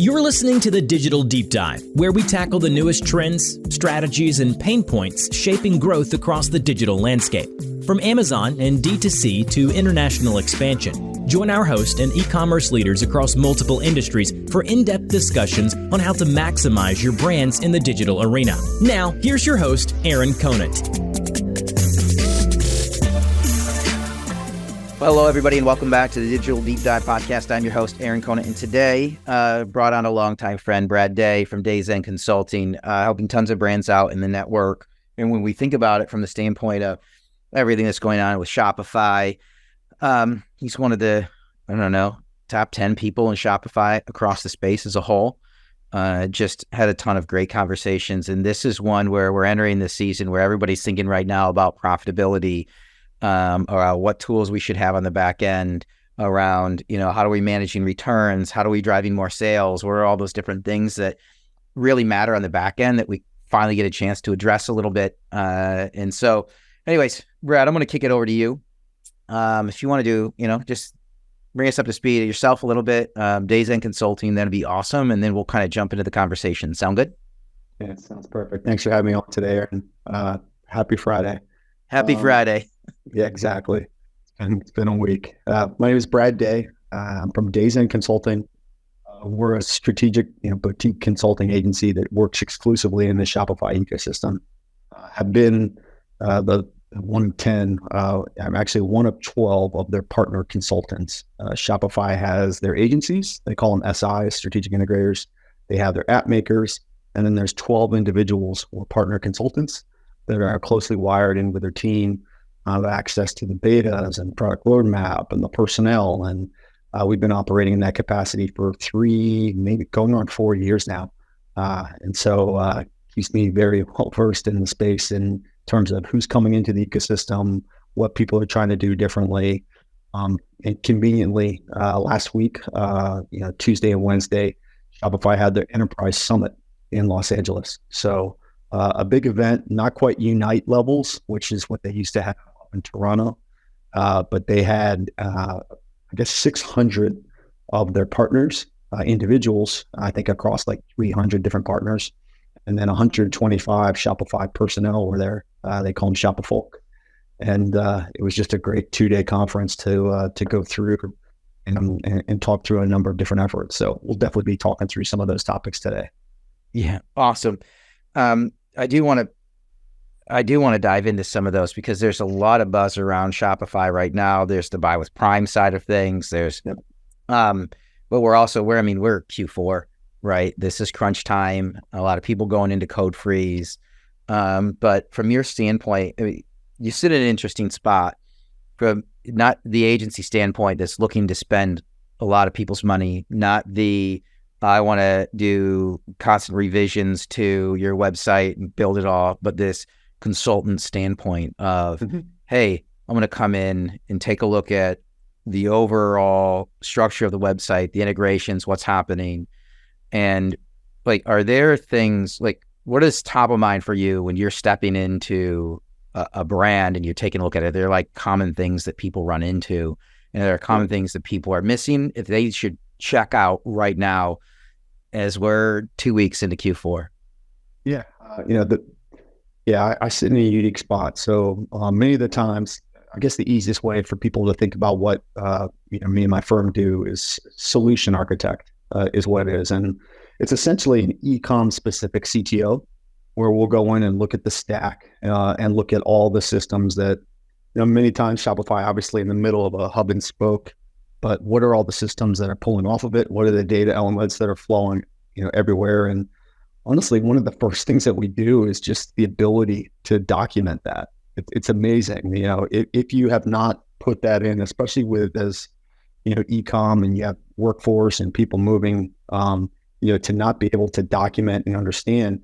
You're listening to the Digital Deep Dive, where we tackle the newest trends, strategies, and pain points shaping growth across the digital landscape. From Amazon and D2C to international expansion, join our host and e-commerce leaders across multiple industries for in-depth discussions on how to maximize your brands in the digital arena. Now, here's your host, Aaron Conant. Hello, everybody, and welcome back to the Digital Deep Dive Podcast. I'm your host, Aaron Conant, and today brought on a longtime friend, Brad Day from Days End Consulting, helping tons of brands out in the network. And when we think about it from the standpoint of everything that's going on with Shopify, he's one of the, top 10 people in Shopify across the space as a whole. Just had a ton of great conversations. And this is one where we're entering the season where everybody's thinking right now about profitability, or what tools we should have on the back end around, how are we managing returns? How do we driving more sales? What are all those different things that really matter on the back end that we finally get a chance to address a little bit? And so anyways, Brad, I'm going to kick it over to you. If you want to do, just bring us up to speed yourself a little bit, Days End Consulting, that'd be awesome. And then we'll kind of jump into the conversation. Sound good? Yeah, sounds perfect. Thanks for having me on today, Aaron. Happy Friday. Happy Friday. Yeah, exactly. It's been a week. My name is Brad Day. I'm from Days End Consulting. We're a strategic, boutique consulting agency that works exclusively in the Shopify ecosystem. I've been the one of 10. I'm actually one of 12 of their partner consultants. Shopify has their agencies. They call them SIs, strategic integrators. They have their app makers. And then there's 12 individuals or partner consultants that are closely wired in with their team, access to the betas and product roadmap and the personnel. And we've been operating in that capacity for 3, maybe going on 4 years now. And so keeps me very well versed in the space in terms of who's coming into the ecosystem, what people are trying to do differently. And conveniently, last week, Tuesday and Wednesday, Shopify had their Enterprise Summit in Los Angeles. So a big event, not quite Unite levels, which is what they used to have up in Toronto. But they had, 600 of their partners, individuals, I think across like 300 different partners. And then 125 Shopify personnel were there. They call them Shopafolk. And it was just a great 2-day conference to go through and talk through a number of different efforts. So we'll definitely be talking through some of those topics today. Yeah, awesome. I do want to dive into some of those because there's a lot of buzz around Shopify right now. There's the buy with Prime side of things. There's, but we're Q4, right? This is crunch time. A lot of people going into code freeze. But from your standpoint, you sit in an interesting spot from not the agency standpoint that's looking to spend a lot of people's money, not the I want to do constant revisions to your website and build it all, but this consultant standpoint of, hey, I'm going to come in and take a look at the overall structure of the website, the integrations, what's happening. And are there things what is top of mind for you when you're stepping into a brand and you're taking a look at it? They're common things that people run into, and there are common things that people are missing if they should check out right now as we're 2 weeks into Q4? Yeah. I sit in a unique spot. So many of the times, I guess the easiest way for people to think about what, me and my firm do is solution architect is what it is. And it's essentially an e-com specific CTO where we'll go in and look at the stack and look at all the systems that, many times Shopify, obviously in the middle of a hub and spoke, but what are all the systems that are pulling off of it? What are the data elements that are flowing, everywhere? And honestly, one of the first things that we do is just the ability to document that. It's amazing. If you have not put that in, especially with e-com and you have workforce and people moving, to not be able to document and understand,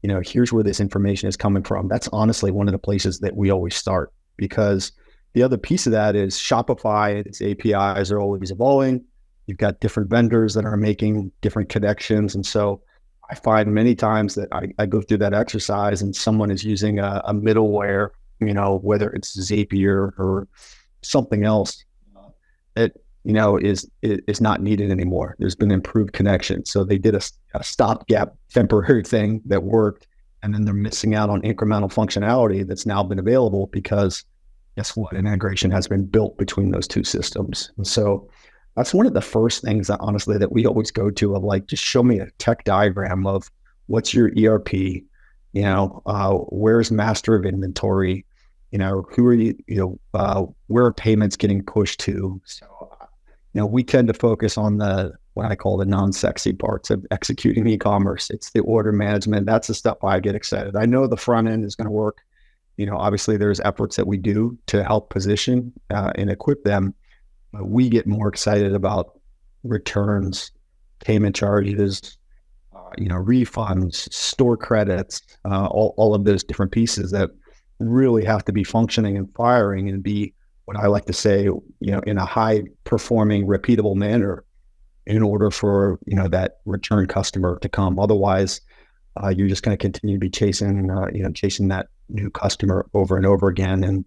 here's where this information is coming from. That's honestly one of the places that we always start, because the other piece of that is Shopify, its APIs are always evolving. You've got different vendors that are making different connections. And so I find many times that I go through that exercise and someone is using a middleware, whether it's Zapier or something else, that is not needed anymore. There's been improved connection. So they did a stopgap temporary thing that worked, and then they're missing out on incremental functionality that's now been available because guess what? An integration has been built between those two systems. And so that's one of the first things that honestly that we always go to of like, just show me a tech diagram of what's your ERP, where's master of inventory, who are you, where are payments getting pushed to? So, we tend to focus on what I call the non-sexy parts of executing e-commerce. It's the order management. That's the stuff I get excited. I know the front end is going to work. Obviously there's efforts that we do to help position and equip them. But we get more excited about returns, payment charges, refunds, store credits, all of those different pieces that really have to be functioning and firing and be what I like to say, in a high performing, repeatable manner in order for, that return customer to come. Otherwise, you're just going to continue to be chasing that new customer over and over again. And,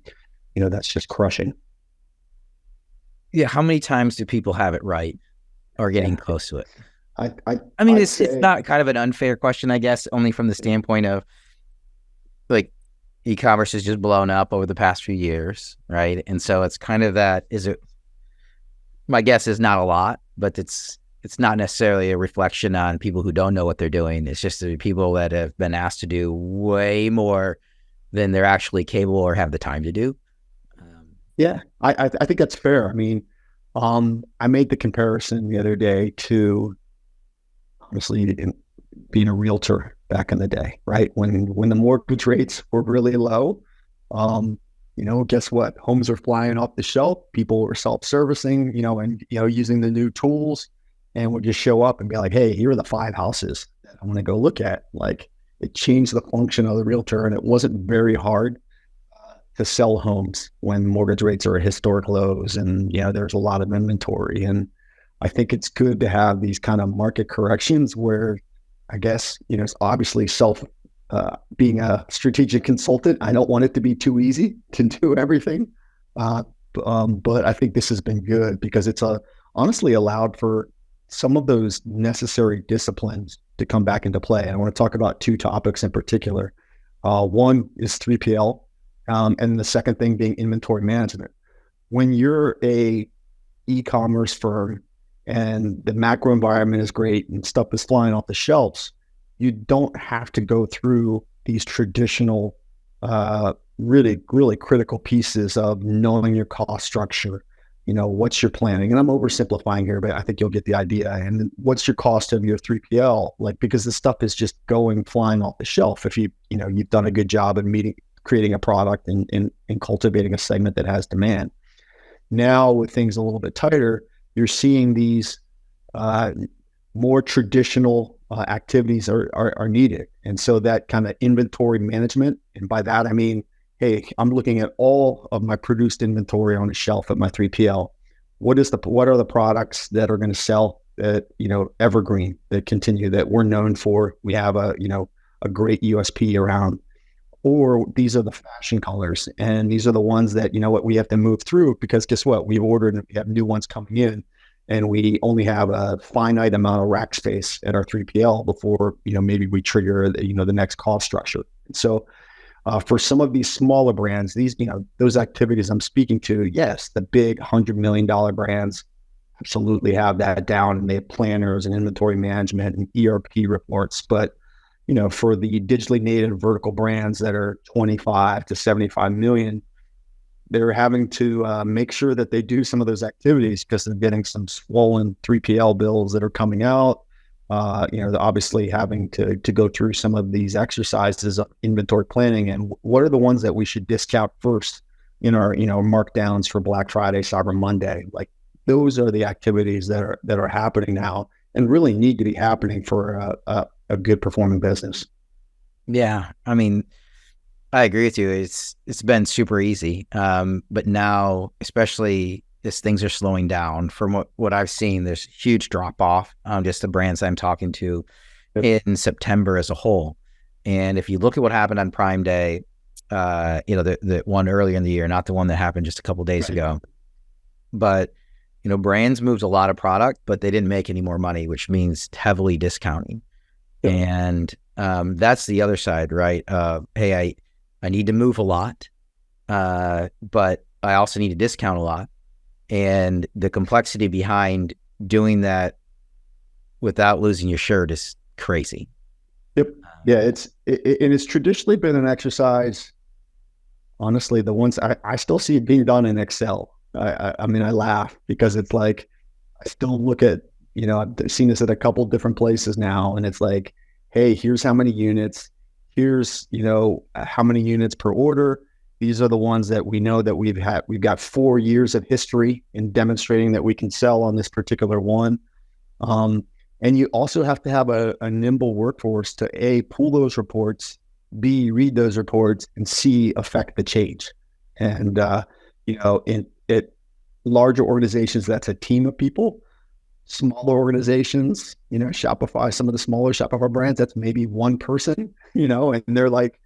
that's just crushing. Yeah. How many times do people have it right or getting close to it? I mean, it's not kind of an unfair question, I guess, only from the standpoint of like e-commerce has just blown up over the past few years, right? And so it's kind of my guess is not a lot, but it's not necessarily a reflection on people who don't know what they're doing. It's just the people that have been asked to do way more than they're actually capable or have the time to do. Yeah, I think that's fair. I mean, I made the comparison the other day to obviously being a realtor back in the day, right? When the mortgage rates were really low, guess what? Homes are flying off the shelf. People were self-servicing, and using the new tools, and would just show up and be like, "Hey, here are the 5 houses that I want to go look at." Like, it changed the function of the realtor, and it wasn't very hard to sell homes when mortgage rates are at historic lows, and there's a lot of inventory. And I think it's good to have these kind of market corrections where, I guess, it's obviously being a strategic consultant, I don't want it to be too easy to do everything. But I think this has been good because it's honestly allowed for some of those necessary disciplines to come back into play. And I want to talk about 2 topics in particular. One is 3PL, and the second thing being inventory management. When you're a e-commerce firm and the macro environment is great and stuff is flying off the shelves, you don't have to go through these traditional, really, really critical pieces of knowing your cost structure. What's your planning? And I'm oversimplifying here, but I think you'll get the idea. And what's your cost of your 3PL? Because this stuff is just flying off the shelf. If you've done a good job in creating a product and cultivating a segment that has demand. Now with things a little bit tighter, you're seeing these more traditional activities are needed. And so that kind of inventory management, and by that I mean, hey, I'm looking at all of my produced inventory on a shelf at my 3PL. What are the products that are going to sell that, evergreen, that continue, that we're known for? We have a great USP around. Or these are the fashion colors, and these are the ones that, we have to move through because guess what? We've ordered and we have new ones coming in, and we only have a finite amount of rack space at our 3PL before, maybe we trigger, the next cost structure. And so for some of these smaller brands, these, those activities I'm speaking to, yes, the big $100 million brands absolutely have that down, and they have planners and inventory management and ERP reports. But for the digitally native vertical brands that are 25 to 75 million, they're having to make sure that they do some of those activities because they're getting some swollen 3PL bills that are coming out. They're obviously having to go through some of these exercises of inventory planning and what are the ones that we should discount first in our, markdowns for Black Friday, Cyber Monday. Like, those are the activities that are happening now and really need to be happening for a good performing business. Yeah. I mean, I agree with you. It's been super easy. But now, especially as things are slowing down, from what I've seen, there's huge drop off on just the brands I'm talking to in September as a whole. And if you look at what happened on Prime Day, the one earlier in the year, not the one that happened just a couple of days ago, but brands moved a lot of product, but they didn't make any more money, which means heavily discounting. Yep. And that's the other side, right? Hey, I need to move a lot, but I also need to discount a lot. And the complexity behind doing that without losing your shirt is crazy. Yep. Yeah, it's traditionally been an exercise. Honestly, the ones I still see it being done in Excel. I mean, I laugh because it's like, I still look at, I've seen this at a couple different places now, and it's like, hey, here's how many units, here's, how many units per order. These are the ones that we know that we've got 4 years of history in demonstrating that we can sell on this particular one. And you also have to have a nimble workforce to A, pull those reports, B, read those reports, and C, affect the change. And, in larger organizations, that's a team of people. Smaller organizations, Shopify, some of the smaller Shopify brands, that's maybe one person, and they're like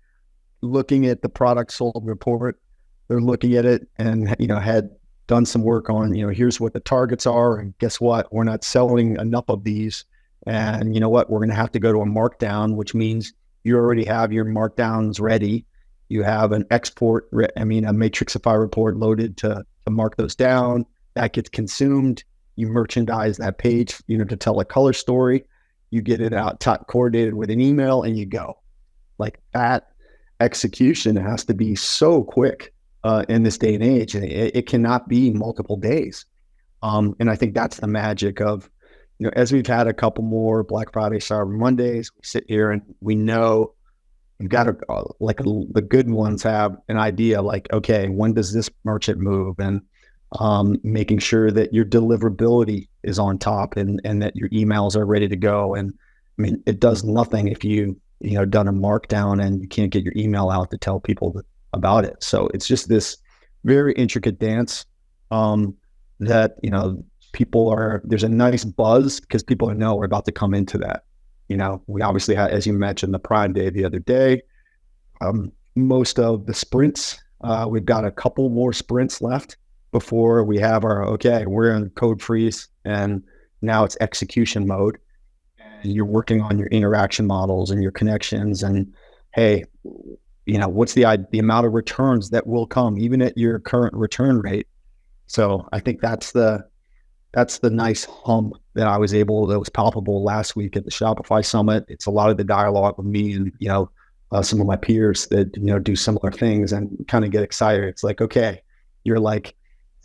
looking at the product sold report. They're looking at it and, had done some work on, here's what the targets are. And guess what? We're not selling enough of these. And you know what? We're going to have to go to a markdown, which means you already have your markdowns ready. You have an a Matrixify report loaded to mark those down. That gets consumed. You merchandise that page, to tell a color story. You get it out coordinated with an email, and you go. Like, that execution has to be so quick in this day and age, and it cannot be multiple days. And I think that's the magic of, as we've had a couple more Black Friday, Cyber Mondays, we sit here and we know we've got the good ones have an idea, like, okay, when does this merchant move? And making sure that your deliverability is on top and that your emails are ready to go. And I mean, it does nothing if you done a markdown and you can't get your email out to tell people about it. So it's just this very intricate dance that, there's a nice buzz because people know we're about to come into that. We obviously had, as you mentioned, the Prime Day the other day. Most of the sprints, we've got a couple more sprints left before we have we're in code freeze, and now it's execution mode. And you're working on your interaction models and your connections, and hey, what's the amount of returns that will come even at your current return rate. So I think that's the nice hum that was palpable last week at the Shopify Summit. It's a lot of the dialogue with me and, some of my peers that, do similar things and kind of get excited. It's like, okay, you're like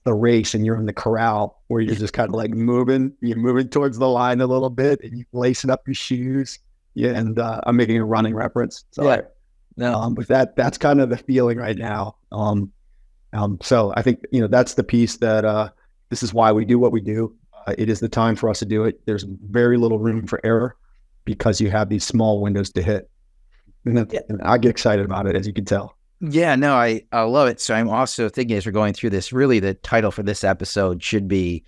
the race and you're in the corral where you're just kind of like you're moving towards the line a little bit and you're lacing up your shoes. Yeah. And I'm making a running reference. So, yeah. No. But that's kind of the feeling right now. So I think, that's the piece that, this is why we do what we do. It is the time for us to do it. There's very little room for error because you have these small windows to hit. And I get excited about it, as you can tell. Yeah, no, I love it. So I'm also thinking, as we're going through this, really the title for this episode should be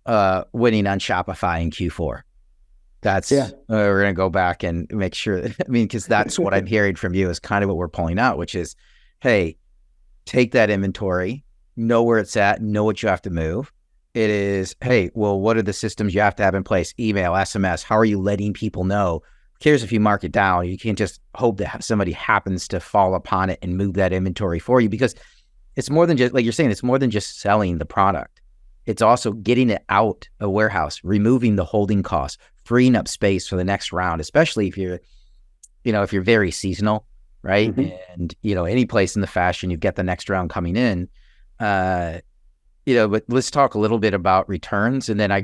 Winning on Shopify in Q4. We're going to go back and make sure, because that's what I'm hearing from you is kind of what we're pulling out, which is, hey, take that inventory, know where it's at, know what you have to move. It is, hey, well, what are the systems you have to have in place? Email, SMS, how are you letting people know? Who cares if you mark it down? You can't just hope that somebody happens to fall upon it and move that inventory for you, because it's more than just, like you're saying, it's more than just selling the product. It's also getting it out a warehouse, removing the holding costs, freeing up space for the next round, especially if you're, if you're very seasonal, right? Mm-hmm. And, any place in the fashion, you've got the next round coming in. But let's talk a little bit about returns. And then I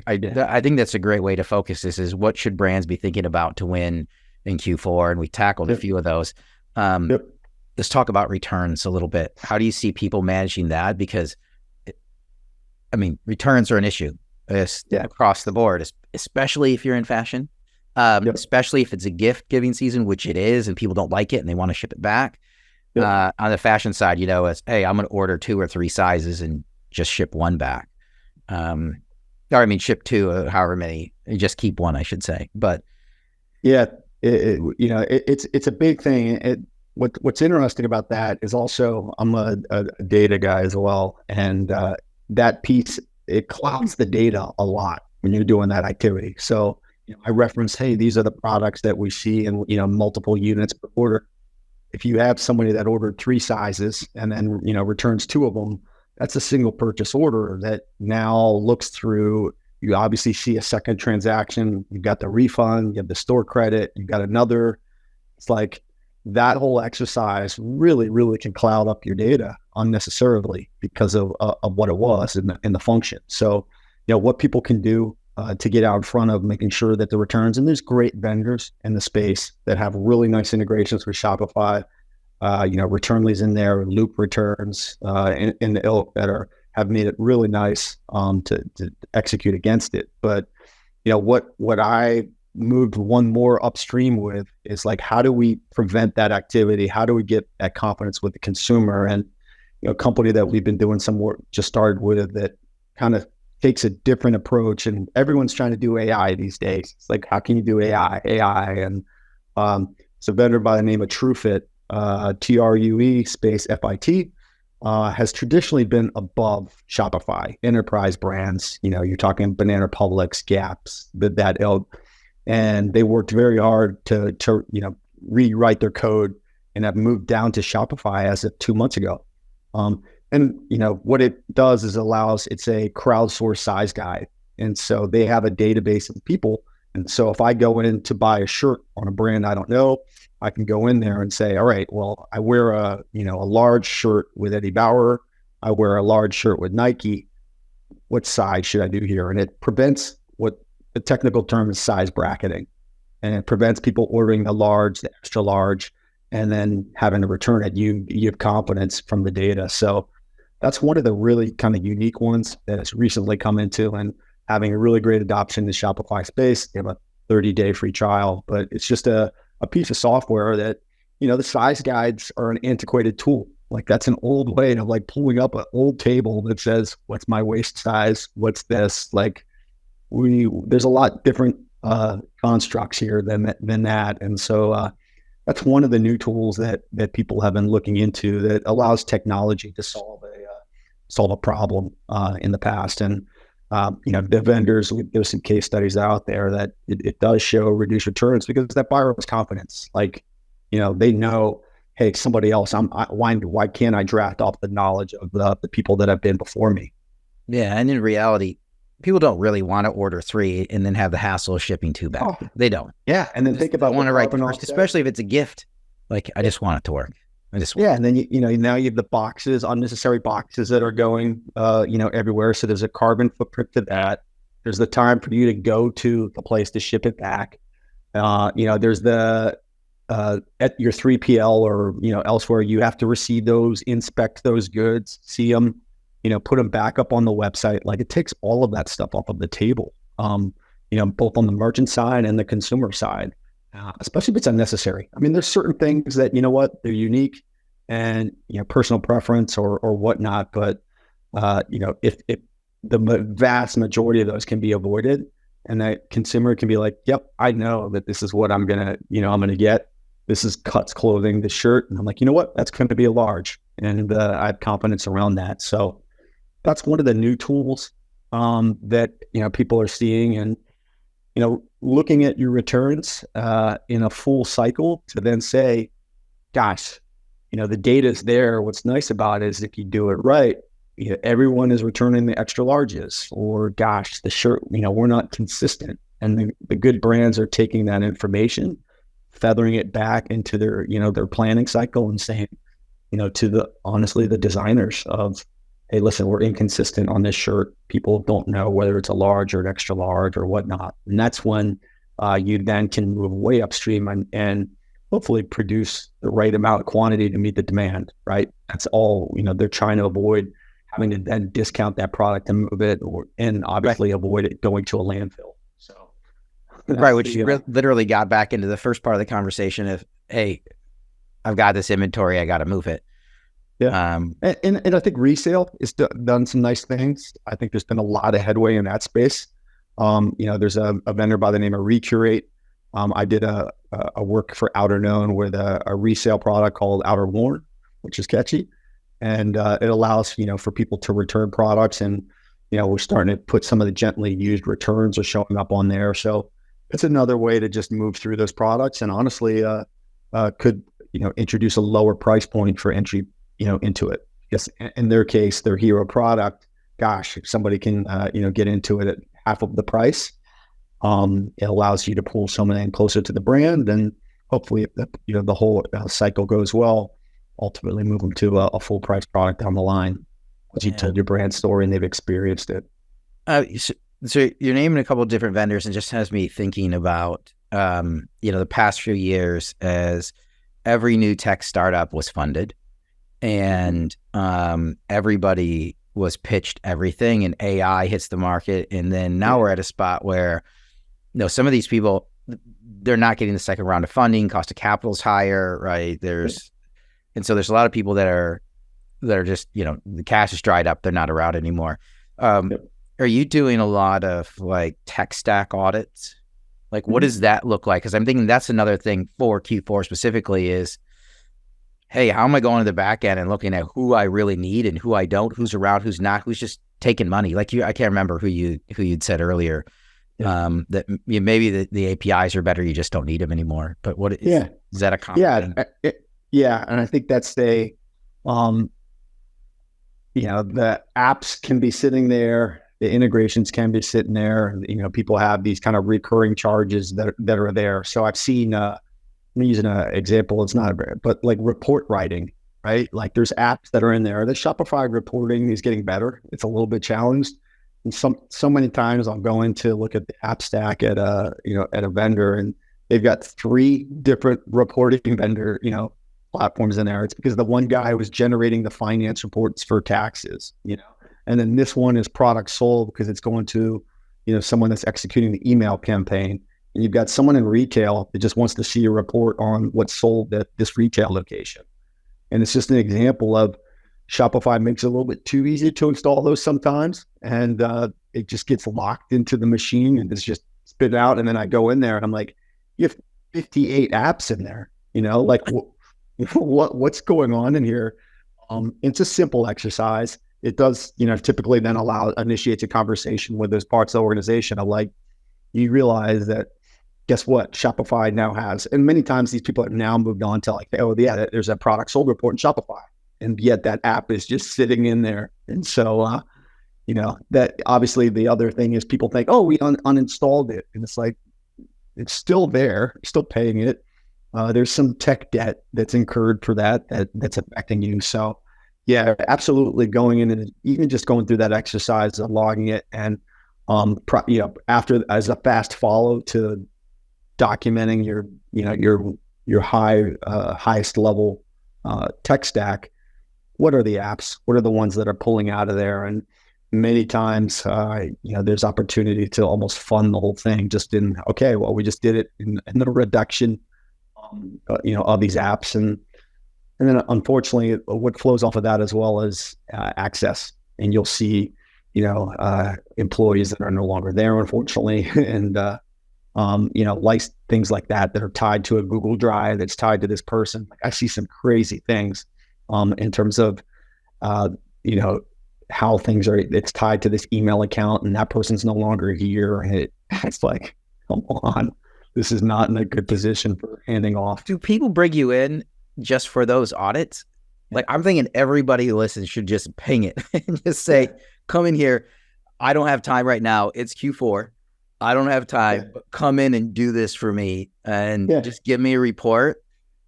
think that's a great way to focus this is what should brands be thinking about to win in Q4? And we tackled a few of those. Let's talk about returns a little bit. How do you see people managing that? Because, returns are an issue across the board, especially if you're in fashion, especially if it's a gift giving season, which it is, and people don't like it and they want to ship it back. On the fashion side, it's, hey, I'm going to order 2 or 3 sizes and just ship 1 back. Ship 2, however many, and just keep 1, I should say. But yeah, it's a big thing. What's interesting about that is also I'm a data guy as well, and that piece it clouds the data a lot when you're doing that activity. So I reference, hey, these are the products that we see in multiple units per order. If you have somebody that ordered 3 sizes and then returns 2 of them, that's a single purchase order that now looks through. You obviously see a second transaction. You've got the refund, you have the store credit, you've got another. It's like that whole exercise really, really can cloud up your data unnecessarily because of what it was in the function. So, what people can do to get out in front of making sure that the returns, and there's great vendors in the space that have really nice integrations with Shopify. Returnly's in there, Loop returns in the ilk that have made it really nice to execute against it. But what I moved one more upstream with is like, how do we prevent that activity? How do we get that confidence with the consumer? And a company that we've been doing some work just started with that kind of takes a different approach, and everyone's trying to do AI these days. It's like, how can you do AI? And it's a vendor by the name of TrueFit, TRUE space FIT, has traditionally been above Shopify, enterprise brands. You're talking Banana Republics, Gaps, that ilk. And they worked very hard to rewrite their code and have moved down to Shopify as of 2 months ago. And what it does is it's a crowdsourced size guide. And so they have a database of people. And so if I go in to buy a shirt on a brand I don't know, I can go in there and say, all right, well, I wear a large shirt with Eddie Bauer. I wear a large shirt with Nike. What size should I do here? And it prevents what the technical term is size bracketing. And it prevents people ordering the large, the extra large, and then having to return it. You have confidence from the data. So that's one of the really kind of unique ones that has recently come into and having a really great adoption in the Shopify space. They have a 30-day free trial, but it's just a piece of software that, the size guides are an antiquated tool. Like, that's an old way of like pulling up an old table that says, what's my waist size? What's this? Like, there's a lot different constructs here than that. And so that's one of the new tools that people have been looking into that allows technology to solve a problem in the past. And the vendors, there's some case studies out there that it does show reduced returns because that buyer has confidence. Like, they know, hey, somebody else, why can't I draft off the knowledge of the people that have been before me? Yeah, and in reality, people don't really want to order 3 and then have the hassle of shipping 2 back. Oh, they don't. Yeah, and then think about want to write first, especially if it's a gift. Like, I just want it to work. And then now you have the boxes, unnecessary boxes that are going everywhere. So there's a carbon footprint to that. There's the time for you to go to the place to ship it back. There's the at your 3PL or elsewhere, you have to receive those, inspect those goods, see them, put them back up on the website. Like, it takes all of that stuff off of the table, both on the merchant side and the consumer side. Especially if it's unnecessary. I mean, there's certain things that, they're unique and, personal preference or whatnot. But, if the vast majority of those can be avoided and that consumer can be like, yep, I know that this is what I'm going to get. This is Cuts clothing, the shirt. And I'm like, you know what? That's going to be a large. And I have confidence around that. So that's one of the new tools that, people are seeing. And, looking at your returns in a full cycle to then say, gosh, the data is there. What's nice about it is if you do it right, everyone is returning the extra larges, or gosh, the shirt, we're not consistent. And the good brands are taking that information, feathering it back into their, their planning cycle and saying, to the designers of, hey, listen, we're inconsistent on this shirt. People don't know whether it's a large or an extra large or whatnot. And that's when you then can move way upstream and hopefully produce the right amount of quantity to meet the demand, right? That's all, they're trying to avoid having to then discount that product and move it, and obviously avoid it going to a landfill. So, right, which literally got back into the first part of the conversation of, hey, I've got this inventory, I got to move it. Yeah. And I think resale has done some nice things. I think there's been a lot of headway in that space. There's a vendor by the name of Recurate. I did a work for Outer Known with a resale product called Outer Worn, which is catchy. And it allows, for people to return products. And, we're starting to put some of the gently used returns are showing up on there. So it's another way to just move through those products, and honestly, could, introduce a lower price point for entry, into it. Yes. In their case, their hero product, gosh, if somebody can, get into it at half of the price, it allows you to pull someone in closer to the brand, and hopefully, the whole cycle goes well, ultimately move them to a full price product down the line, once you told your brand story and they've experienced it. So you're naming a couple of different vendors, and just has me thinking about, the past few years, as every new tech startup was funded, and everybody was pitched everything, and AI hits the market. And then now we're at a spot where, some of these people, they're not getting the second round of funding. Cost of capital is higher, right? And so there's a lot of people that are just, the cash is dried up. They're not around anymore. Are you doing a lot of like tech stack audits? Like, what does that look like? Because I'm thinking that's another thing for Q4 specifically is, hey, how am I going to the back end and looking at who I really need and who I don't, who's around, who's not, who's just taking money? Like I can't remember who you'd said earlier, that maybe the APIs are better, you just don't need them anymore. But what is that a common thing? And I think that's the apps can be sitting there, the integrations can be sitting there. People have these kind of recurring charges that are there. So I've seen, I'm using an example, it's not but like report writing, right? Like there's apps that are in there. The Shopify reporting is getting better. It's a little bit challenged. And so many times I'll go in to look at the app stack at a vendor, and they've got 3 different reporting vendor, platforms in there. It's because the one guy was generating the finance reports for taxes, and then this one is product sold because it's going to, someone that's executing the email campaign. And you've got someone in retail that just wants to see a report on what's sold at this retail location. And it's just an example of Shopify makes it a little bit too easy to install those sometimes. And it just gets locked into the machine and it's just spit out. And then I go in there and I'm like, you have 58 apps in there, like what's going on in here? It's a simple exercise. It does, typically then initiates a conversation with those parts of the organization of like, you realize that, guess what? Shopify now has, and many times these people have now moved on to like, there's a product sold report in Shopify. And yet that app is just sitting in there. And so, that obviously the other thing is people think, oh, we uninstalled it. And it's like, it's still there, you're still paying it. There's some tech debt that's incurred for that's affecting you. So yeah, absolutely going in and even just going through that exercise of logging it and, after as a fast follow to documenting your highest level tech stack. What are the apps? What are the ones that are pulling out of there? And many times, there's opportunity to almost fund the whole thing just in, we just did it in the reduction, of these apps. And then unfortunately, what flows off of that as well as access. And you'll see, employees that are no longer there, unfortunately. And, like things like that are tied to a Google Drive that's tied to this person. Like I see some crazy things in terms of, how things are, it's tied to this email account and that person's no longer here. And it's like, come on, this is not in a good position for handing off. Do people bring you in just for those audits? Like I'm thinking everybody who listens should just ping it and just say, come in here. I don't have time right now. It's Q4. I don't have time, but come in and do this for me and just give me a report.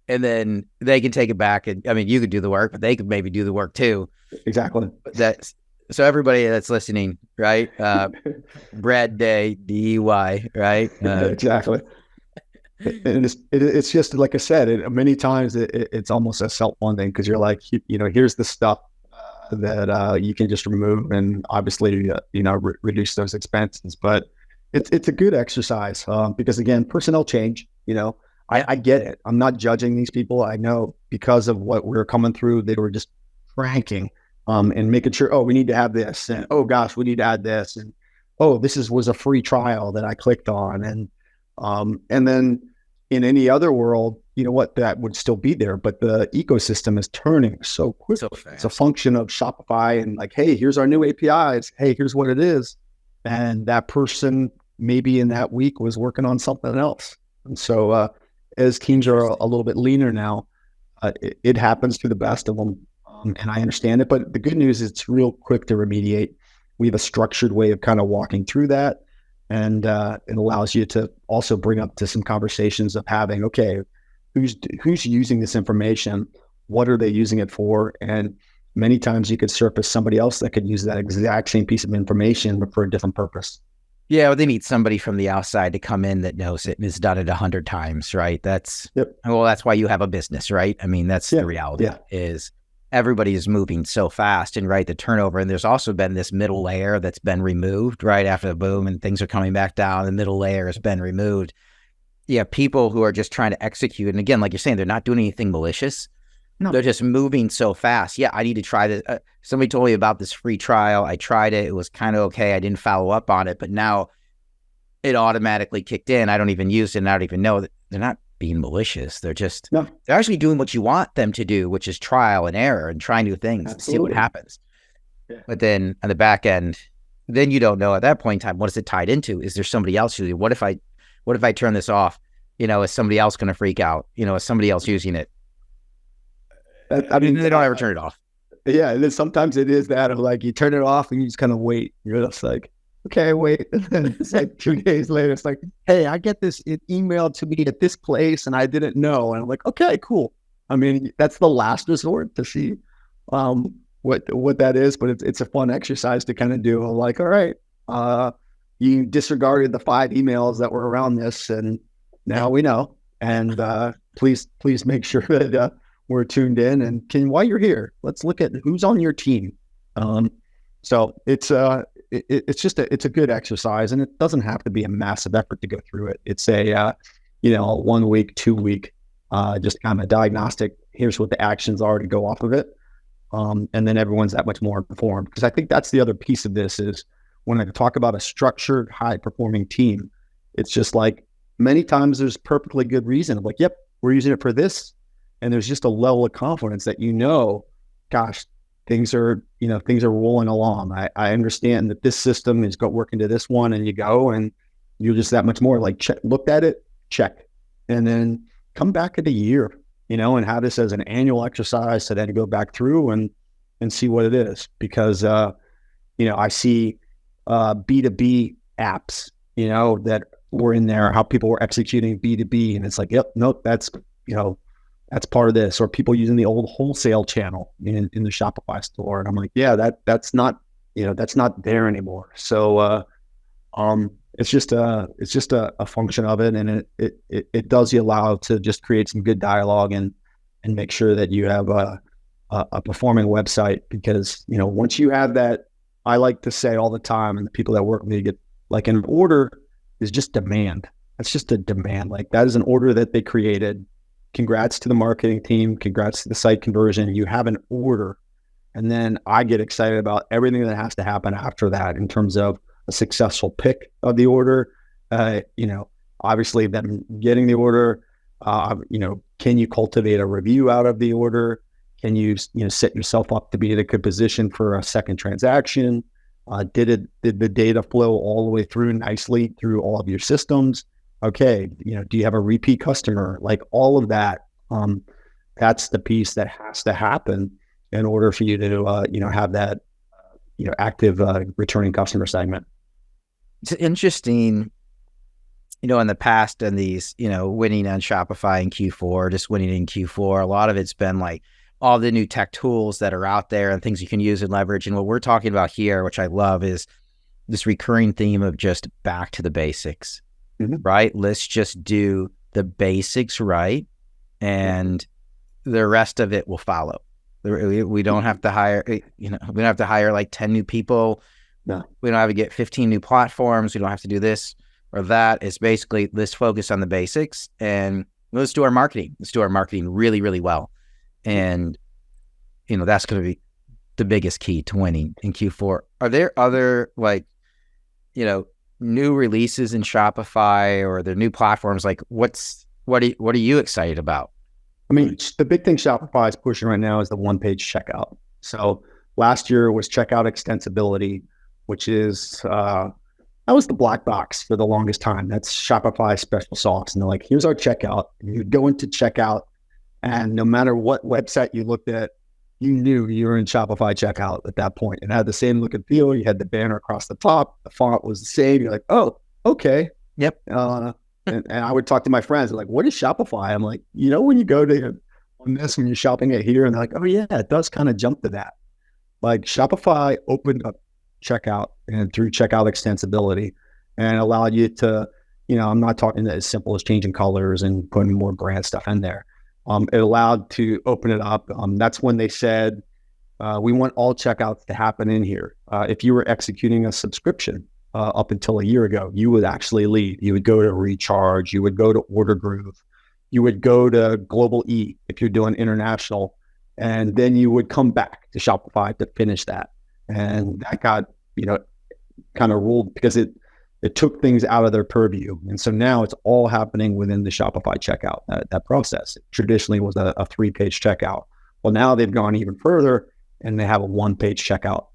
And then they can take it back. And I mean, you could do the work, but they could maybe do the work too. Exactly. So everybody that's listening, right? Brad Day, DEY, right? Exactly. And it's just, like I said, many times it's almost a self-funding because you're like, here's the stuff that you can just remove and obviously, reduce those expenses. But it's a good exercise because again, personnel change, I get it. I'm not judging these people. I know because of what we're coming through, they were just cranking and making sure, we need to have this. And, oh gosh, we need to add this. And, this was a free trial that I clicked on. And then, in any other world, you know what, that would still be there, but the ecosystem is turning so quick. So fast. It's a function of Shopify and like, hey, here's our new APIs. Hey, here's what it is. And that person maybe in that week was working on something else. And so as teams are a little bit leaner now, it happens to the best of them. And I understand it, but the good news is it's real quick to remediate. We have a structured way of kind of walking through that. And it allows you to also bring up to some conversations of having, okay, who's using this information? What are they using it for? And many times you could surface somebody else that could use that exact same piece of information, but for a different purpose. Yeah, well, they need somebody from the outside to come in that knows it and has done it 100 times, right? That's why you have a business, right? I mean, that's the reality is everybody is moving so fast and right, the turnover. And there's also been this middle layer that's been removed right after the boom and things are coming back down. The middle layer has been removed. Yeah, people who are just trying to execute. And again, like you're saying, they're not doing anything malicious. No. They're just moving so fast. Yeah, I need to try this. Somebody told me about this free trial. I tried it. It was kind of okay. I didn't follow up on it, but now it automatically kicked in. I don't even use it and I don't even know that they're not being malicious. They're just, they're actually doing what you want them to do, which is trial and error and try new things and see what happens. Yeah. But then on the back end, then you don't know at that point in time, what is it tied into? Is there somebody else using it? What if I turn this off? Is somebody else going to freak out? Is somebody else using it? I mean, they don't ever turn it off. Yeah. And then sometimes it is that of like, you turn it off and you just kind of wait. You're just like, okay, wait. And then it's like 2 days later, it's like, hey, I get this emailed to me at this place and I didn't know. And I'm like, okay, cool. I mean, that's the last resort to see what that is, but it's a fun exercise to kind of do. I'm like, all right, you disregarded the 5 emails that were around this and now we know. And please make sure that we're tuned in. And while you're here, let's look at who's on your team. So it's a good exercise, and it doesn't have to be a massive effort to go through it. It's a 1 week, 2 week, just kind of a diagnostic. Here's what the actions are to go off of it, and then everyone's that much more informed. Because I think that's the other piece of this is when I talk about a structured, high performing team, it's just like many times there's perfectly good reason of like, yep, we're using it for this, and there's just a level of confidence that gosh. Things are rolling along. I understand that this system is working to this one and you go and you're just that much more like looked at it, check. And then come back in a year, and have this as an annual exercise to then go back through and see what it is. Because, I see B2B apps, that were in there, how people were executing B2B. And it's like, yep, nope, that's part of this, or people using the old wholesale channel in the Shopify store. And I'm like, yeah, that's not there anymore. So, it's just a function of it. And it does you allow to just create some good dialogue and make sure that you have a performing website, because, once you have that, I like to say all the time, and the people that work with me get like an order is just demand. That's just a demand. Like that is an order that they created. Congrats to the marketing team. Congrats to the site conversion. You have an order. And then I get excited about everything that has to happen after that in terms of a successful pick of the order. Obviously them getting the order, can you cultivate a review out of the order? Can you, set yourself up to be in a good position for a second transaction? Did the data flow all the way through nicely through all of your systems? Okay, do you have a repeat customer? Like all of that, that's the piece that has to happen in order for you to, have that, active returning customer segment. It's interesting, in the past and these, winning on Shopify in Q4, just winning in Q4, a lot of it's been like all the new tech tools that are out there and things you can use and leverage. And what we're talking about here, which I love, is this recurring theme of just back to the basics. Mm-hmm. Right? Let's just do the basics right, and the rest of it will follow. We don't have to hire, we don't have to hire like 10 new people. No. We don't have to get 15 new platforms. We don't have to do this or that. It's basically, let's focus on the basics and let's do our marketing. Let's do our marketing really, really well. And, that's going to be the biggest key to winning in Q4. Are there other new releases in Shopify or their new platforms? Like what's what are you excited about? I mean, the big thing Shopify is pushing right now is the one-page checkout. So last year was checkout extensibility, which is that was the black box for the longest time. That's Shopify special sauce. And they're like, here's our checkout. And you go into checkout, and no matter what website you looked at, you knew you were in Shopify checkout at that point. It had the same look and feel. You had the banner across the top. The font was the same. You're like, oh, okay. Yep. And I would talk to my friends, like, what is Shopify? I'm like, when you go to on this, when you're shopping it here, and they're like, oh yeah, it does kind of jump to that. Like Shopify opened up checkout and through checkout extensibility and allowed you to, I'm not talking as simple as changing colors and putting more brand stuff in there. It allowed to open it up. That's when they said, we want all checkouts to happen in here. If you were executing a subscription up until a year ago, you would actually leave. You would go to Recharge. You would go to Order Groove. You would go to Global E if you're doing international. And then you would come back to Shopify to finish that. And that got, kind of ruled because it took things out of their purview. And so now it's all happening within the Shopify checkout, that process. It traditionally was a 3-page checkout. Well, now they've gone even further and they have a 1-page checkout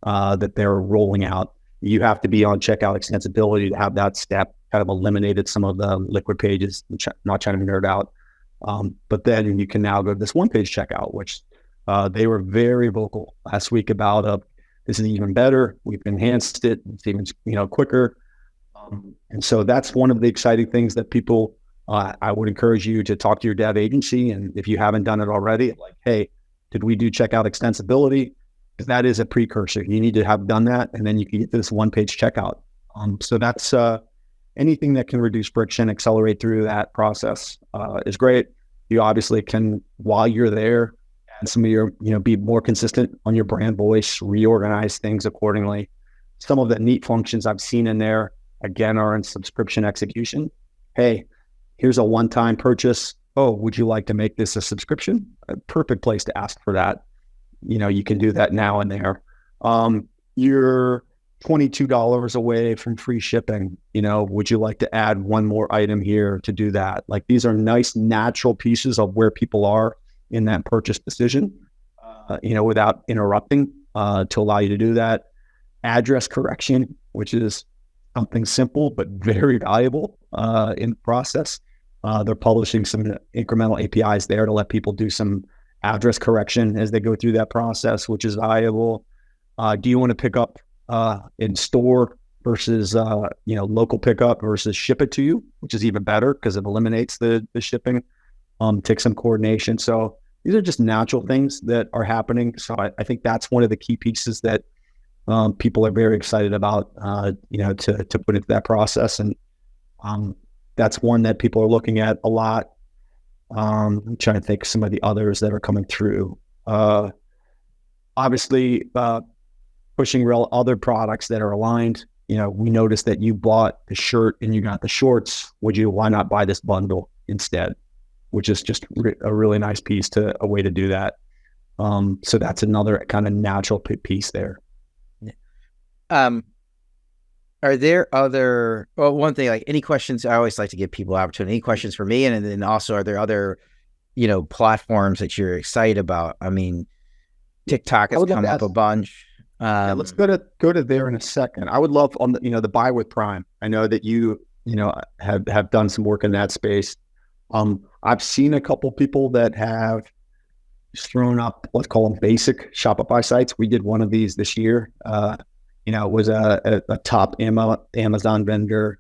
that they're rolling out. You have to be on checkout extensibility to have that step. Kind of eliminated some of the liquid pages, not trying to nerd out. But then you can now go to this 1-page checkout, which they were very vocal last week about this is even better. We've enhanced it. It's even quicker. And so that's one of the exciting things that people, I would encourage you to talk to your dev agency. And if you haven't done it already, like, hey, did we do checkout extensibility? Because that is a precursor. You need to have done that. And then you can get this 1-page checkout. So that's anything that can reduce friction, accelerate through that process is great. You obviously can, while you're there, add some of your, be more consistent on your brand voice, reorganize things accordingly. Some of the neat functions I've seen in there, again, are in subscription execution. Hey, here's a one-time purchase. Oh, would you like to make this a subscription? A perfect place to ask for that. You can do that now and there. You're $22 away from free shipping. Would you like to add one more item here to do that? Like, these are nice, natural pieces of where people are in that purchase decision, without interrupting, to allow you to do that. Address correction, which is something simple but very valuable in the process. They're publishing some incremental APIs there to let people do some address correction as they go through that process, which is valuable. Do you want to pick up in store versus local pickup versus ship it to you, which is even better because it eliminates the shipping. Take some coordination. So these are just natural things that are happening. So I think that's one of the key pieces that people are very excited about, to put into that process. And that's one that people are looking at a lot. I'm trying to think some of the others that are coming through. Obviously, pushing other products that are aligned. We noticed that you bought the shirt and you got the shorts. Why not buy this bundle instead? Which is just a really nice a way to do that. So that's another kind of natural piece there. Are there one thing, like, any questions? I always like to give people opportunity. Any questions for me? And then also, are there other, platforms that you're excited about? I mean, TikTok has come up a bunch. Let's go to there in a second. I would love on the buy with Prime. I know that you have done some work in that space. I've seen a couple people that have thrown up, let's call them basic Shopify sites. We did one of these this year. It was a top Amazon vendor.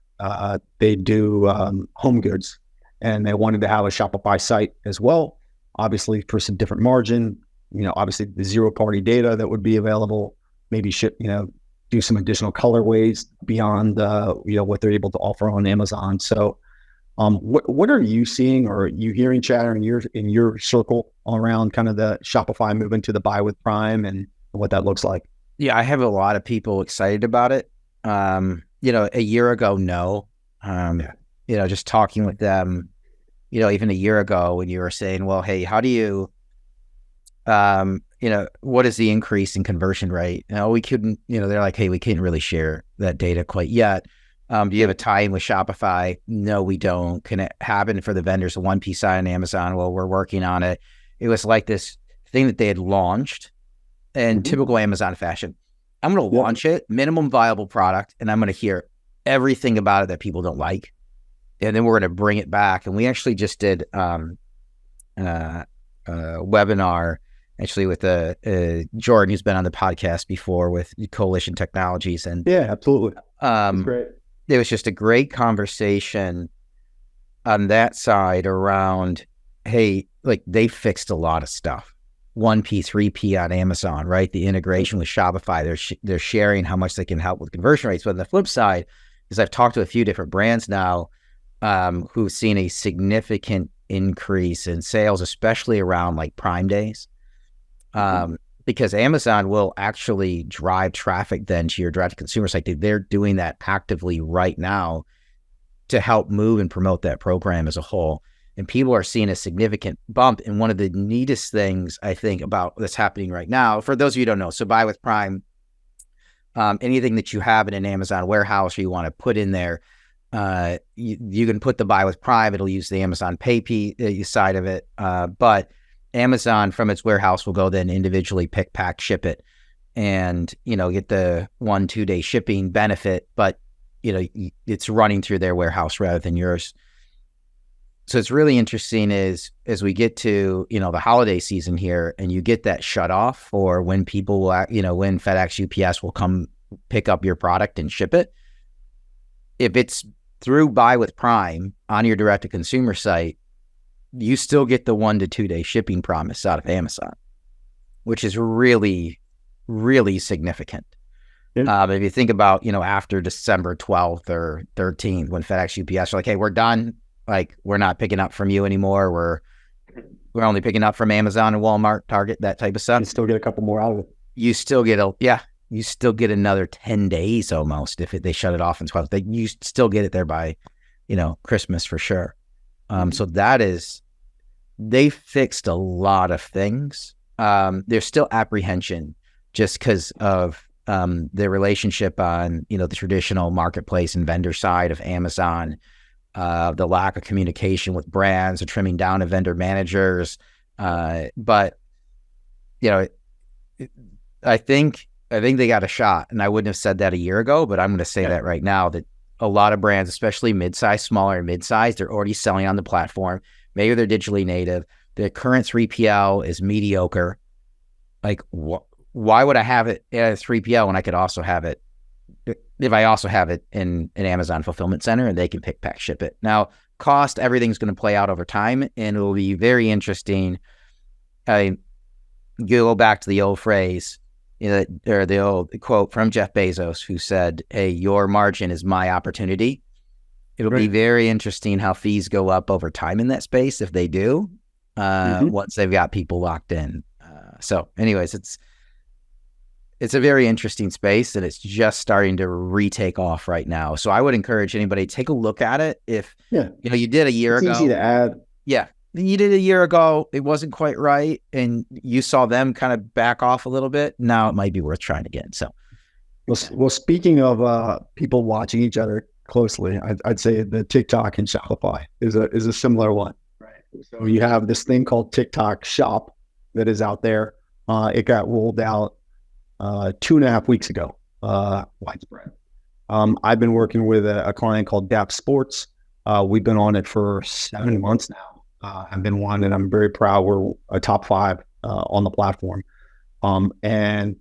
They do home goods, and they wanted to have a Shopify site as well, obviously for some different margin. Obviously the zero-party data that would be available, maybe ship, do some additional colorways beyond what they're able to offer on Amazon. So what are you seeing, or are you hearing chatter in your circle around kind of the Shopify moving to the buy with Prime and what that looks like? Yeah, I have a lot of people excited about it. A year ago, no. Just talking with them, even a year ago when you were saying, well, hey, how do you, what is the increase in conversion rate? We couldn't, they're like, hey, we can't really share that data quite yet. Do you have a tie-in with Shopify? No, we don't. Can it happen for the vendors, the 1P side on Amazon? Well, we're working on it. It was like this thing that they had launched in typical Amazon fashion. I'm going to launch it, minimum viable product, and I'm going to hear everything about it that people don't like. And then we're going to bring it back. And we actually just did a webinar actually with Jordan, who's been on the podcast before with Coalition Technologies. And yeah, absolutely. Great. It was just a great conversation on that side around, hey, like they fixed a lot of stuff. 1P, 3P on Amazon, right? The integration with Shopify, they're sharing how much they can help with conversion rates. But on the flip side, is I've talked to a few different brands now who've seen a significant increase in sales, especially around like Prime days. Because Amazon will actually drive traffic then to your direct-to-consumer site. They're doing that actively right now to help move and promote that program as a whole. And people are seeing a significant bump. And one of the neatest things I think about that's happening right now, for those of you who don't know, so buy with Prime, anything that you have in an Amazon warehouse or you want to put in there, you can put the buy with Prime. It'll use the Amazon Pay side of it. But Amazon from its warehouse will go then individually pick, pack, ship it, and, get the 1-2 day shipping benefit, but, it's running through their warehouse rather than yours. So it's really interesting as we get to, the holiday season here and you get that shut off or when people will, when FedEx, UPS will come pick up your product and ship it. If it's through Buy with Prime on your direct to consumer site, you still get the 1 to 2 day shipping promise out of Amazon, which is really, really significant. Yeah. If you think about, after December 12th or 13th, when FedEx, UPS are like, hey, we're done. Like, we're not picking up from you anymore. We're only picking up from Amazon and Walmart, Target, that type of stuff. You still get a couple more out of it. You still get another 10 days almost if they shut it off in 12. You still get it there by, Christmas for sure. So they fixed a lot of things. There's still apprehension just because of the relationship on, the traditional marketplace and vendor side of Amazon, the lack of communication with brands, the trimming down of vendor managers. But, I think they got a shot, and I wouldn't have said that a year ago, but I'm going to say that right now, that a lot of brands, especially smaller and mid-size, they're already selling on the platform. Maybe they're digitally native. The current 3PL is mediocre. Like, why would I have it as 3PL when I could also have it, if I also have it in an Amazon fulfillment center and they can pick, pack, ship it? Now, cost, everything's going to play out over time, and it will be very interesting. You go back to the old phrase, or the old quote from Jeff Bezos, who said, hey, your margin is my opportunity. It'll be very interesting how fees go up over time in that space, if they do, once they've got people locked in. So anyways, it's a very interesting space, and it's just starting to retake off right now. So I would encourage anybody, take a look at it. If you did a year ago. It's easy to add. Yeah. You did a year ago, it wasn't quite right, and you saw them kind of back off a little bit. Now it might be worth trying again. So, well, speaking of people watching each other closely, I'd say the TikTok and Shopify is a similar one. Right. So you have this thing called TikTok Shop that is out there. It got rolled out 2.5 weeks ago, widespread. I've been working with a client called DAP Sports. We've been on it for 7 months now. I've been one, and I'm very proud. We're a top 5 on the platform. And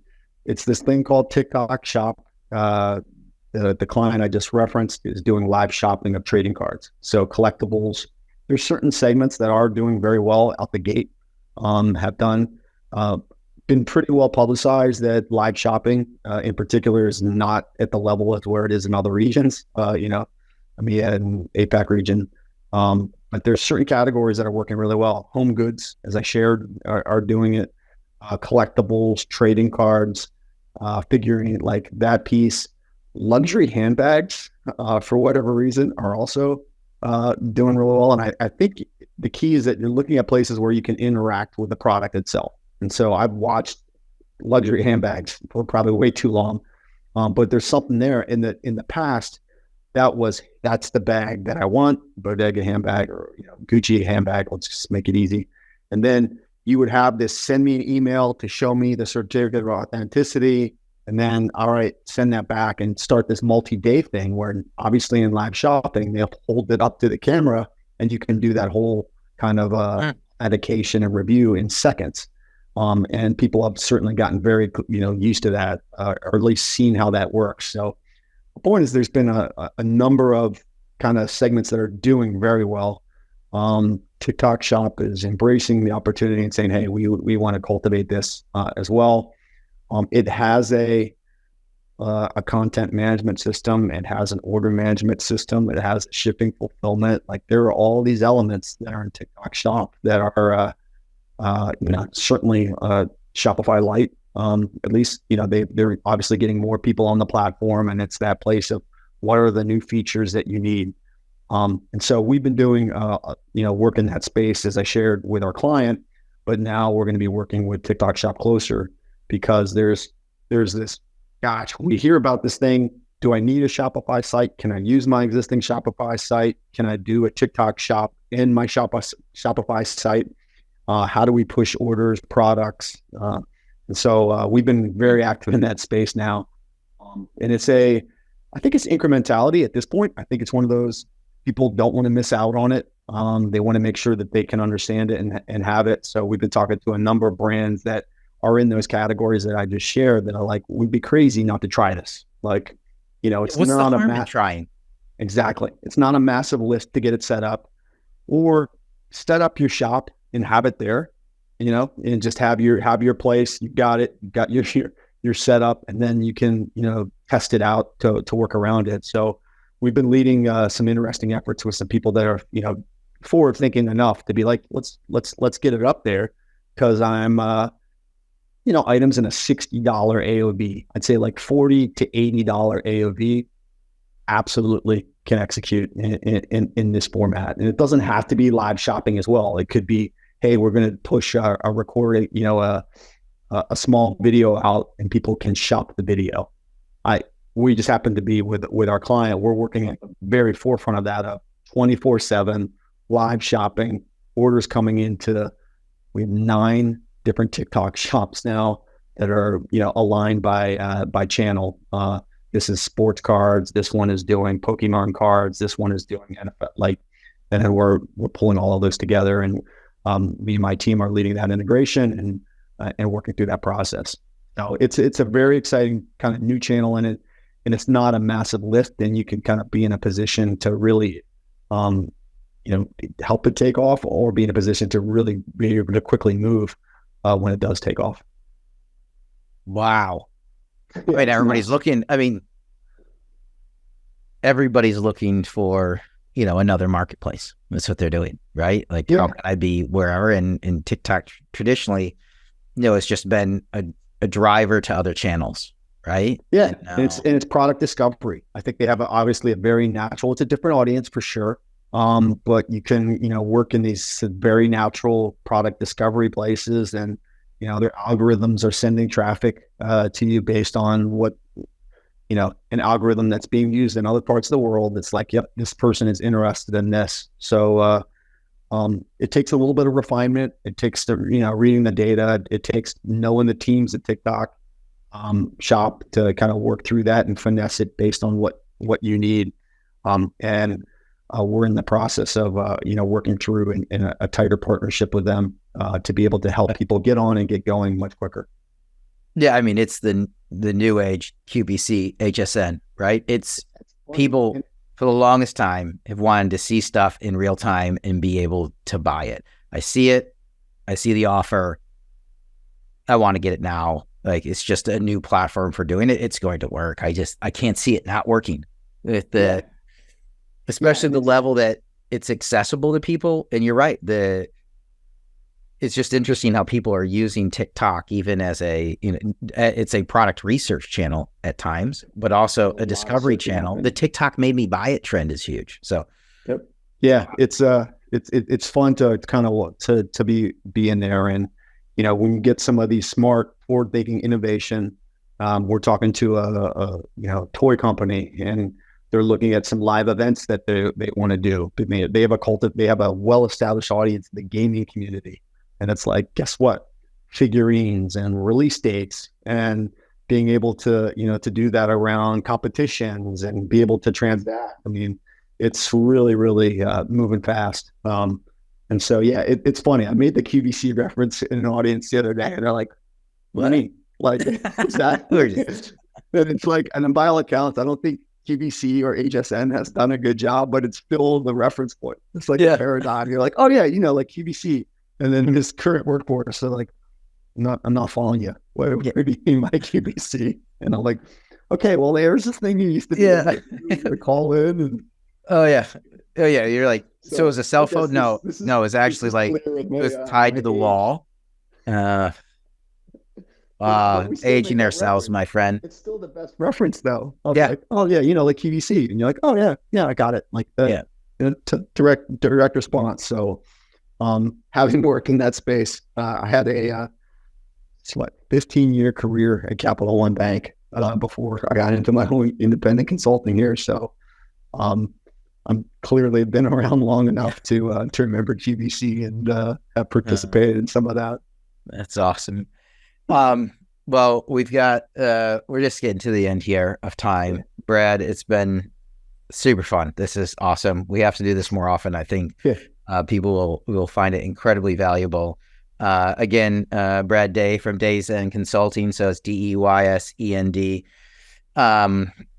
it's this thing called TikTok Shop. The client I just referenced is doing live shopping of trading cards. So collectibles, there's certain segments that are doing very well out the gate, have been pretty well publicized that live shopping in particular is not at the level as where it is in other regions, in APAC region. But there's certain categories that are working really well. Home goods, as I shared, are doing it. Collectibles, trading cards, figuring like that piece. Luxury handbags, for whatever reason, are also doing really well. And I think the key is that you're looking at places where you can interact with the product itself. And so I've watched luxury handbags for probably way too long, but there's something there in the past. that's the bag that I want, Bodega handbag or Gucci handbag. Let's just make it easy. And then you would have this, send me an email to show me the certificate of authenticity. And then, all right, send that back and start this multi-day thing where obviously in live shopping, they'll hold it up to the camera and you can do that whole kind of authentication and review in seconds. And people have certainly gotten very, used to that, or at least seen how that works. So the point is there's been a number of kind of segments that are doing very well. TikTok Shop is embracing the opportunity and saying, hey, we want to cultivate this as well. It has a content management system. It has an order management system. It has shipping fulfillment. Like there are all these elements that are in TikTok Shop that are certainly Shopify Lite. At least, they're obviously getting more people on the platform, and it's that place of what are the new features that you need. And so we've been doing, work in that space as I shared with our client, but now we're going to be working with TikTok Shop closer because there's this, gosh, we hear about this thing. Do I need a Shopify site? Can I use my existing Shopify site? Can I do a TikTok Shop in my Shopify site? How do we push orders, products? And so we've been very active in that space now. And I think it's incrementality at this point. I think it's one of those people don't want to miss out on it. They want to make sure that they can understand it and have it. So we've been talking to a number of brands that are in those categories that I just shared that are like, we'd be crazy not to try this. Like, it's what's not the harm in trying? Exactly. It's not a massive list to get it set up, or set up your shop and have it there, and just have your place. You got it. You got your setup, and then you can, test it out to work around it. So we've been leading some interesting efforts with some people that are, forward thinking enough to be like, let's get it up there, because I'm, items in a $60 AOV. I'd say like $40 to $80 AOV absolutely can execute in this format. And it doesn't have to be live shopping as well. It could be, hey, we're going to push a recording, a small video out, and people can shop the video. We just happen to be with our client. We're working at the very forefront of that, 24/7 live shopping, orders coming into. We have 9 different TikTok shops now that are aligned by channel. This is sports cards. This one is doing Pokemon cards. This one is doing NFL. And then we're pulling all of those together, and me and my team are leading that integration and working through that process. So it's a very exciting kind of new channel in it, and it's not a massive lift. And you can kind of be in a position to really, help it take off, or be in a position to really be able to quickly move when it does take off. Wow. Right. Everybody's looking. I mean, everybody's looking for, another marketplace. That's what they're doing, right? Like, how can I be wherever? And TikTok traditionally, it's just been a driver to other channels, right? Yeah. And it's product discovery. I think they have obviously a very natural, it's a different audience for sure. But you can, work in these very natural product discovery places, and, their algorithms are sending traffic to you based on what, an algorithm that's being used in other parts of the world. It's like, yep, this person is interested in this. So it takes a little bit of refinement. It takes reading the data. It takes knowing the teams at TikTok Shop to kind of work through that and finesse it based on what you need. And we're in the process of working through in a tighter partnership with them to be able to help people get on and get going much quicker. Yeah, I mean, it's the new age QVC HSN, right? It's people for the longest time have wanted to see stuff in real time and be able to buy it. I see it, I see the offer, I want to get it now. Like, it's just a new platform for doing it. It's going to work. I can't see it not working with especially the level that it's accessible to people. And you're right. It's just interesting how people are using TikTok even as it's a product research channel at times, but also a discovery channel. The TikTok made me buy it trend is huge. So, yeah, it's fun to kind of to be in there. And, when you get some of these smart forward thinking innovation, we're talking to a toy company, and they're looking at some live events that they want to do. They have a well-established audience in the gaming community. And it's like, guess what? Figurines and release dates and being able to, to do that around competitions and be able to transact. I mean, it's really, really moving fast. And so, yeah, it's funny. I made the QVC reference in an audience the other day, and they're like, "What? Like, is that?" And it's like, and by all accounts, I don't think QVC or HSN has done a good job, but it's still the reference point. It's like a paradigm. You're like, "Oh yeah, like QVC," and then this current workforce, so like, I'm not following you. What do you mean by QVC? And I'm like, okay, well, there's this thing you used to do to call in. And, oh yeah. You're like, so is a cell phone? No, it's actually like it's tied to the wall. Aging ourselves, my friend. It's still the best reference though. Like, oh yeah, like QVC, and you're like, oh yeah, I got it. Like direct response. So, having worked in that space, I had a 15-year career at Capital One Bank before I got into my own independent consulting here. So, I'm clearly been around long enough to remember QVC and have participated in some of that. That's awesome. Well, we've got we're just getting to the end here of time. Brad, it's been super fun. This is awesome. We have to do this more often. I think people will find it incredibly valuable. Again, Brad Day from Days End Consulting. So it's DEYSEND.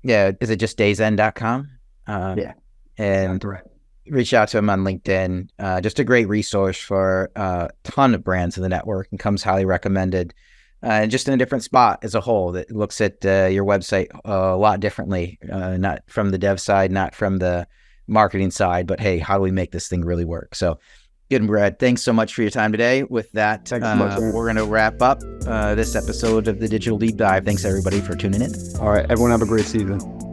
Is it just daysend.com? And reach out to him on LinkedIn. Just a great resource for a ton of brands in the network, and comes highly recommended. Just in a different spot as a whole, that looks at your website a lot differently, not from the dev side, not from the marketing side, but hey, how do we make this thing really work? So good, Brad. Thanks so much for your time today. With that, we're going to wrap up this episode of the Digital Deep Dive. Thanks everybody for tuning in. All right, everyone have a great season.